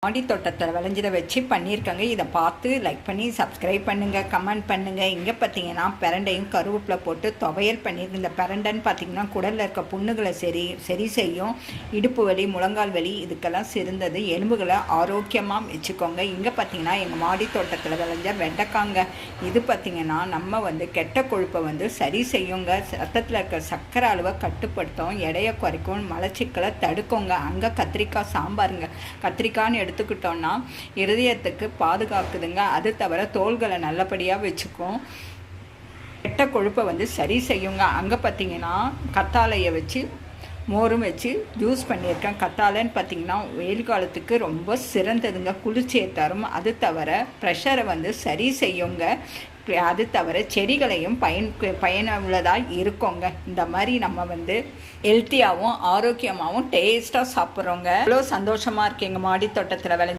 மாடி தோட்டத்தில் விளைஞ்சதை வச்சு பண்ணியிருக்காங்க. இதை பார்த்து லைக் பண்ணி சப்ஸ்கிரைப் பண்ணுங்கள், கமெண்ட் பண்ணுங்கள். இங்கே பார்த்தீங்கன்னா பிரண்டையும் கருவேப்பிலை போட்டு துவையல் பண்ணியிருக்கு. இந்த பிரண்டைன்னு பார்த்தீங்கன்னா குடலில் இருக்க புண்ணுகளை சரி செய்யும். இடுப்பு வலி, முழங்கால் வலி இதுக்கெல்லாம் சிறந்தது. எலும்புகளை ஆரோக்கியமாக வச்சுக்கோங்க. இங்கே பார்த்தீங்கன்னா எங்கள் மாடி தோட்டத்தில் விளைஞ்ச வெண்டைக்காங்க. இது பார்த்திங்கன்னா நம்ம கெட்ட கொழுப்பை சரி செய்யுங்க. ரத்தத்தில் இருக்க சர்க்கரை அளவை கட்டுப்படுத்தும், எடையை குறைக்கும், மலச்சிக்கலை தடுக்குங்க. அங்கே கத்திரிக்காய் சாம்பாருங்க. கத்திரிக்காய்னு எடுத்துக்கிட்டோன்னா இருதயத்துக்கு பாதுகாக்குதுங்க. அது தவிர தோள்களை நல்லபடியாக வச்சுக்கும், கெட்ட கொழுப்பை சரி செய்யுங்க. அங்கே பார்த்தீங்கன்னா கத்தாழையை வச்சு மோரும் வச்சு ஜூஸ் பண்ணியிருக்கேன். கத்தாழைன்னு பார்த்தீங்கன்னா வெயில் காலத்துக்கு ரொம்ப சிறந்ததுங்க, குளிர்ச்சியை தரும். அது தவிர ப்ரெஷரை சரி செய்யுங்க. அது தவிர செடிகளையும் பயனுள்ளதாக இருக்குங்க. இந்த மாதிரி நம்ம ஹெல்த்தியாகவும் ஆரோக்கியமாகவும் டேஸ்ட்டாக சாப்பிட்றோங்க. எவ்வளோ சந்தோஷமாக இருக்குது எங்கள் மாடி தோட்டத்தில் விளைஞ்ச